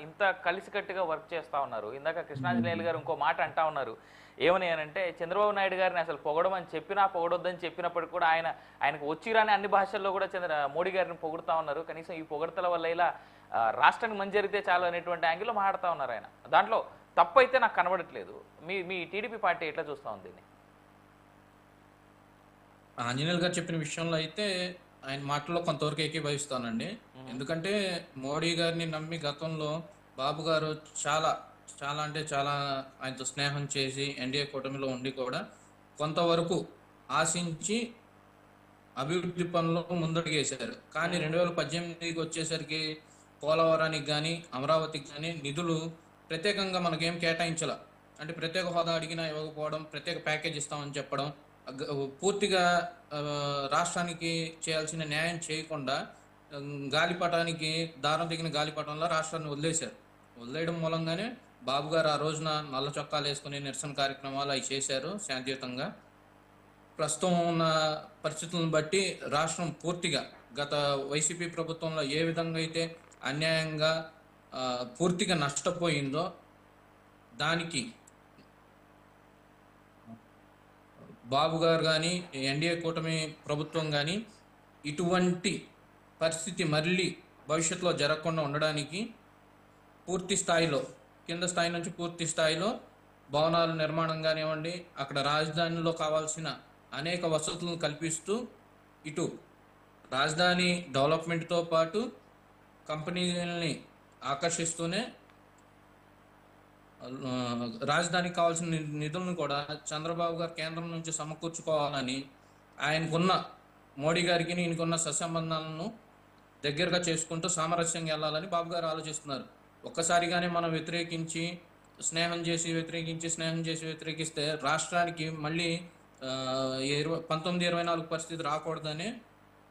ఇంత కలిసికట్టుగా వర్క్ చేస్తూ ఉన్నారు. ఇందాక కృష్ణాంజనేయులు గారు ఇంకో మాట అంటా ఉన్నారు. ఏమని అనంటే చంద్రబాబు నాయుడు గారిని అసలు పొగడమని చెప్పినా పొగడొద్దని చెప్పినప్పటికి కూడా ఆయనకు వచ్చిరాని అన్ని భాషల్లో కూడా మోడీ గారిని పొగుడుతా ఉన్నారు. కనీసం ఈ పొగడతల వల్ల ఇలా రాష్ట్రానికి మంచి జరిగితే చాలు అనేటువంటి యాంగిల్లో మాట్లాడుతూ ఉన్నారు ఆయన. దాంట్లో తప్పు అయితే నాకు కనబడట్లేదు. మీ టీడీపీ పార్టీ ఎట్లా చూస్తూ ఉంది దీన్ని? ఆంజనేయులు గారు చెప్పిన విషయంలో అయితే ఆయన మాటల్లో కొంతవరకు ఏకీభవిస్తానండి. ఎందుకంటే మోడీ గారిని నమ్మి గతంలో బాబు గారు చాలా చాలా అంటే చాలా ఆయనతో స్నేహం చేసి ఎన్డీఏ కూటమిలో ఉండి కూడా కొంతవరకు ఆశించి అభివృద్ధి పనులు ముందడుగేశారు. కానీ 2018కి వచ్చేసరికి పోలవరానికి కానీ అమరావతికి కానీ నిధులు ప్రత్యేకంగా మనకేం కేటాయించాల. అంటే ప్రత్యేక హోదా అడిగినా ఇవ్వకపోవడం, ప్రత్యేక ప్యాకేజ్ ఇస్తామని చెప్పడం, పూర్తిగా రాష్ట్రానికి చేయాల్సిన న్యాయం చేయకుండా గాలిపటానికి దారం తెగిన గాలిపటంలో రాష్ట్రాన్ని వదిలేశారు. వదిలేయడం మూలంగానే బాబు గారు ఆ రోజున నల్ల చొక్కాలు వేసుకుని నిరసన కార్యక్రమాలు అవి చేశారు శాంతియుతంగా. ప్రస్తుతం ఉన్న పరిస్థితులను బట్టి రాష్ట్రం పూర్తిగా గత వైసీపీ ప్రభుత్వంలో ఏ విధంగా అయితే అన్యాయంగా పూర్తిగా నష్టపోయిందో దానికి బాబు గారు కానీ ఎన్డీఏ కూటమి ప్రభుత్వం కానీ ఇటువంటి పరిస్థితి మళ్ళీ భవిష్యత్తులో జరగకుండా ఉండడానికి పూర్తి స్థాయిలో కింద స్థాయి నుంచి పూర్తి స్థాయిలో భవనాల నిర్మాణం కానివ్వండి, అక్కడ రాజధానిలో కావాల్సిన అనేక వసతులను కల్పిస్తూ ఇటు రాజధాని డెవలప్మెంట్తో పాటు కంపెనీలని ఆకర్షిస్తూనే రాజధానికి కావాల్సిన నిధులను కూడా చంద్రబాబు గారు కేంద్రం నుంచి సమకూర్చుకోవాలని ఆయనకున్న మోడీ గారికి ఈయనకున్న సత్సంబంధాలను దగ్గరగా చేసుకుంటూ సామరస్యంగా వెళ్ళాలని బాబు గారు ఆలోచిస్తున్నారు. ఒక్కసారిగానే మనం స్నేహం చేసి వ్యతిరేకిస్తే రాష్ట్రానికి మళ్ళీ 1924 పరిస్థితి రాకూడదని